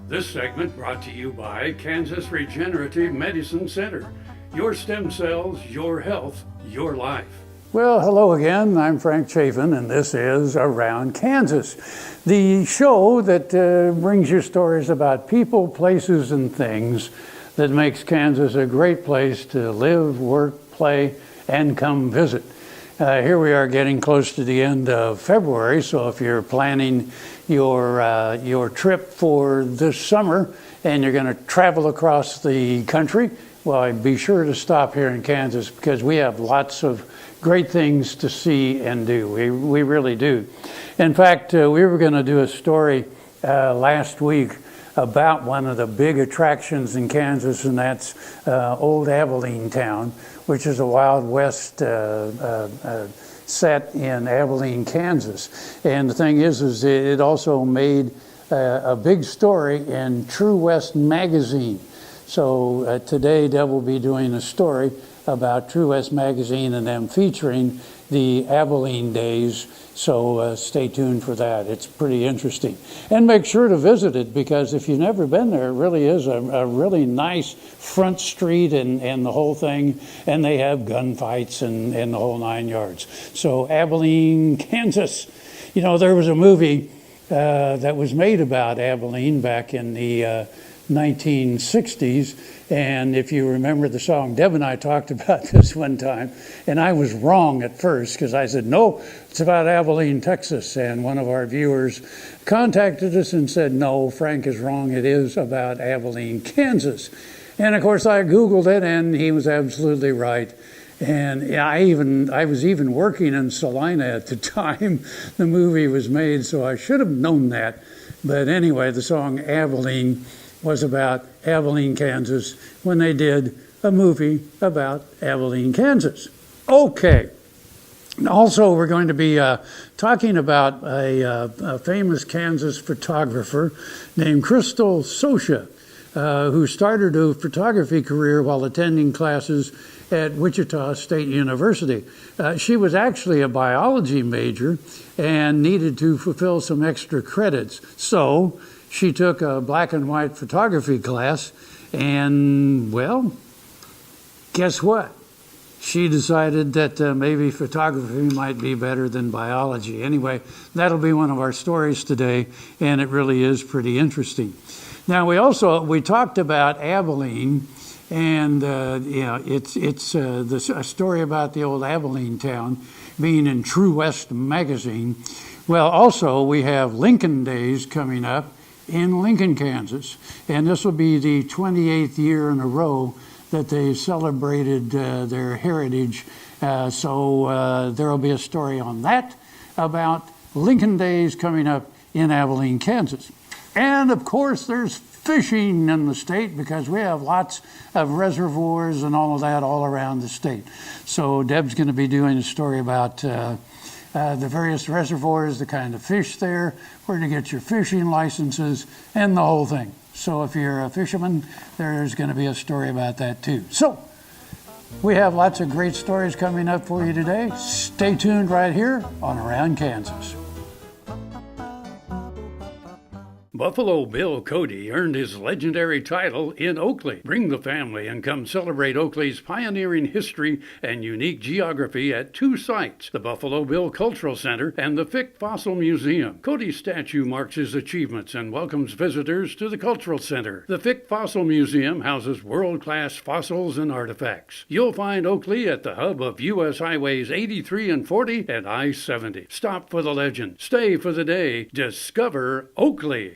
This segment brought to you by Kansas Regenerative Medicine Center. Your stem cells, your health, your life. Well, hello again. I'm Frank Chaffin, and this is Around Kansas, the show that brings you stories about people, places, and things that makes Kansas a great place to live, work, play, and come visit. Here we are getting close to the end of February, so if you're planning your trip for this summer and you're going to travel across the country, well, be sure to stop here in Kansas because we have lots of great things to see and do. We really do. In fact, we were going to do a story last week about one of the big attractions in Kansas, and that's Old Abilene Town, which is a Wild West set in Abilene, Kansas. And the thing is it also made a big story in True West magazine. So today Deb will be doing a story about True West magazine and them featuring the Abilene days. So stay tuned for that. It's pretty interesting. And make sure to visit it because if you've never been there, it really is a really nice front street and the whole thing. And they have gunfights and the whole 9 yards. So Abilene, Kansas. You know, there was a movie that was made about Abilene back in the 1960s, and if you remember the song, Deb and I talked about this one time, and I was wrong at first because I said, no, it's about Abilene, Texas, and one of our viewers contacted us and said, no, Frank is wrong, it is about Abilene, Kansas. And of course I Googled it, and he was absolutely right. And I was even working in Salina at the time the movie was made, so I should have known that. But anyway, the song Abilene was about Abilene, Kansas, when they did a movie about Abilene, Kansas. Okay. Also, we're going to be talking about a famous Kansas photographer named Crystal Socha, who started a photography career while attending classes at Wichita State University. She was actually a biology major and needed to fulfill some extra credits. So she took a black and white photography class, and, well, guess what? She decided that maybe photography might be better than biology. Anyway, that'll be one of our stories today, and it really is pretty interesting. Now, we talked about Abilene, and it's a story about the old Abilene town being in True West magazine. Well, also, we have Lincoln Days coming up in Lincoln, Kansas, and this will be the 28th year in a row that they celebrated their heritage. So there will be a story on that about Lincoln Days coming up in Abilene, Kansas. And of course, there's fishing in the state because we have lots of reservoirs and all of that all around the state. So Deb's going to be doing a story about the various reservoirs, the kind of fish there, where to get your fishing licenses, and the whole thing. So if you're a fisherman, there's going to be a story about that too. So we have lots of great stories coming up for you today. Stay tuned right here on Around Kansas. Buffalo Bill Cody earned his legendary title in Oakley. Bring the family and come celebrate Oakley's pioneering history and unique geography at two sites, the Buffalo Bill Cultural Center and the Fick Fossil Museum. Cody's statue marks his achievements and welcomes visitors to the Cultural Center. The Fick Fossil Museum houses world-class fossils and artifacts. You'll find Oakley at the hub of U.S. Highways 83 and 40 and I-70. Stop for the legend. Stay for the day. Discover Oakley.